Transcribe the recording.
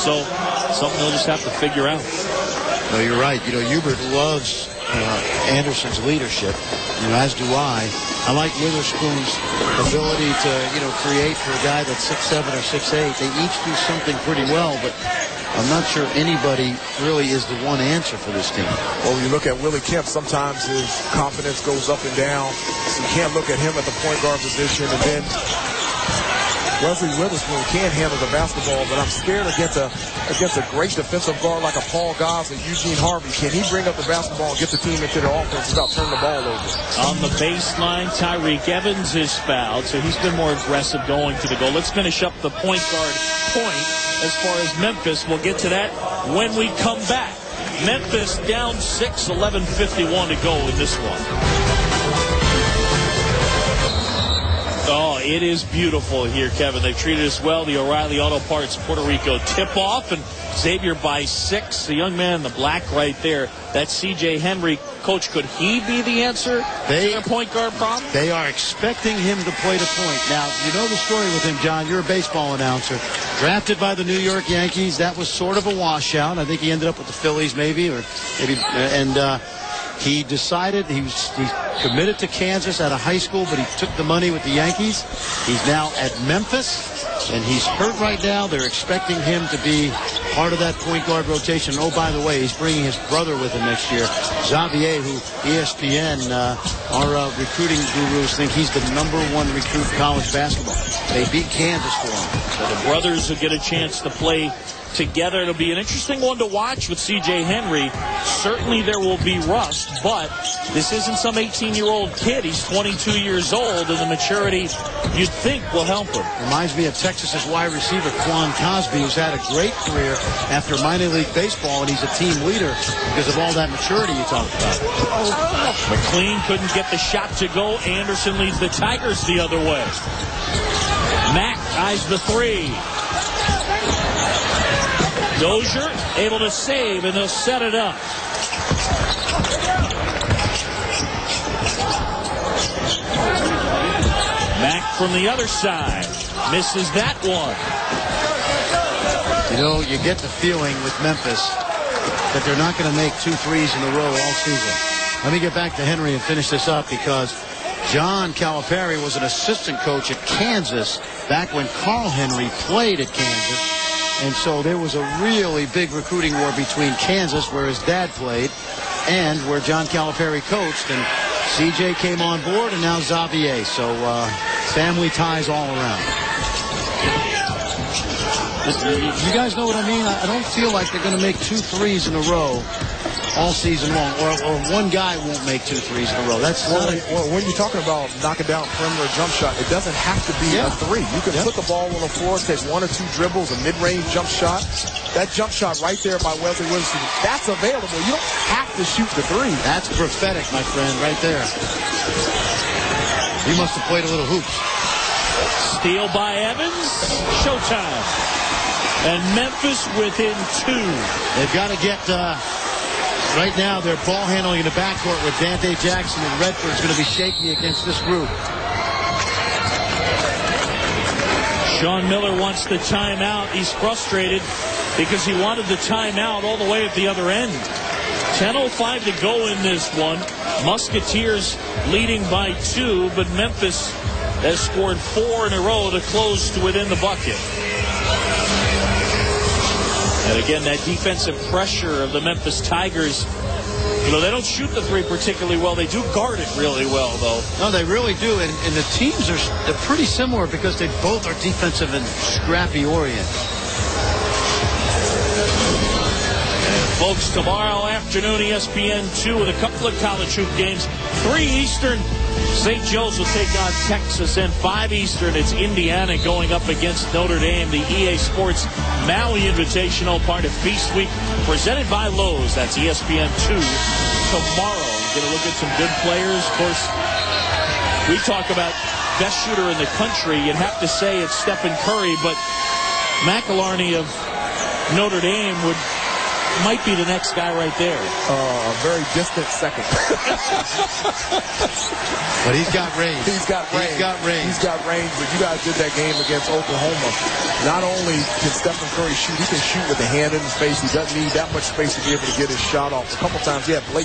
So something they'll just have to figure out. No, you're right. You know, Hubert loves Anderson's leadership, as do I. I like Witherspoon's ability to, create for a guy that's 6'7" or 6'8". They each do something pretty well, but I'm not sure anybody really is the one answer for this team. Well, when you look at Willie Kemp, sometimes his confidence goes up and down. So you can't look at him at the point guard position. And then Wesley Witherspoon can handle the basketball, but I'm scared against a great defensive guard like a Paul Goss or Eugene Harvey. Can he bring up the basketball and get the team into their offense without turning the ball over? On the baseline, Tyreek Evans is fouled, so he's been more aggressive going to the goal. Let's finish up the point guard point as far as Memphis. We'll get to that when we come back. Memphis down 6, 11:51 to go in this one. Oh, it is beautiful here, Kevin. They've treated us well. The O'Reilly Auto Parts Puerto Rico tip-off, and Xavier by 6. The young man in the black right there, that's C.J. Henry. Coach, could he be the answer to their point guard problem? They are expecting him to play the point. Now, you know the story with him, John. You're a baseball announcer. Drafted by the New York Yankees. That was sort of a washout. I think he ended up with the Phillies, maybe. He decided he committed to Kansas out of high school, but he took the money with the Yankees. He's now at Memphis, and he's hurt right now. They're expecting him to be part of that point guard rotation. Oh, by the way, he's bringing his brother with him next year, Xavier, who ESPN, our recruiting gurus, think he's the #1 recruit in college basketball. They beat Kansas for him. So the brothers will get a chance to play together. It'll be an interesting one to watch with C.J. Henry. Certainly there will be rust, but this isn't some 18-year-old kid. He's 22 years old, and the maturity you'd think will help him. Reminds me of Texas's wide receiver, Quan Cosby, who's had a great career after minor league baseball, and he's a team leader because of all that maturity you talked about. McLean couldn't get the shot to go. Anderson leads the Tigers the other way. Mack eyes the 3. Dozier able to save, and they'll set it up. Mack from the other side misses that one. You know, you get the feeling with Memphis that they're not going to make 2 threes in a row all season. Let me get back to Henry and finish this up, because John Calipari was an assistant coach at Kansas back when Carl Henry played at Kansas. And so there was a really big recruiting war between Kansas, where his dad played, and where John Calipari coached. And CJ came on board, and now Xavier. So family ties all around. You guys know what I mean? I don't feel like they're going to make 2 threes in a row all season long, or one guy won't make 2 threes in a row. That's when you're talking about knocking down perimeter jump shot, it doesn't have to be a 3. You can put the ball on the floor, take 1 or 2 dribbles, a mid-range jump shot. That jump shot right there by Wesley Witherspoon, that's available. You don't have to shoot the 3. That's prophetic, my friend, right there. He must have played a little hoops. Steal by Evans. Showtime. And Memphis within 2. They've got to get... right now, they're ball handling in the backcourt with Dante Jackson, and Redford's going to be shaky against this group. Sean Miller wants the timeout. He's frustrated because he wanted the timeout all the way at the other end. 10:05 to go in this one. Musketeers leading by 2, but Memphis has scored 4 in a row to close to within the bucket. And again, that defensive pressure of the Memphis Tigers, they don't shoot the 3 particularly well. They do guard it really well, though. No, they really do. And the teams they're pretty similar because they both are defensive and scrappy oriented. And folks, tomorrow afternoon, ESPN 2 with a couple of college hoop games. 3 Eastern, St. Joe's will take on Texas, and 5 Eastern, it's Indiana going up against Notre Dame. The EA Sports Maui Invitational, part of Feast Week, presented by Lowe's. That's ESPN 2 tomorrow. Going to look at some good players. Of course, we talk about best shooter in the country. You'd have to say it's Stephen Curry, but McElharney of Notre Dame would might be the next guy right there. A very distant second. But he's got range. He's got range. He's got range. But you guys did that game against Oklahoma. Not only can Stephen Curry shoot, he can shoot with the hand in his face. He doesn't need that much space to be able to get his shot off. A couple times he had Blake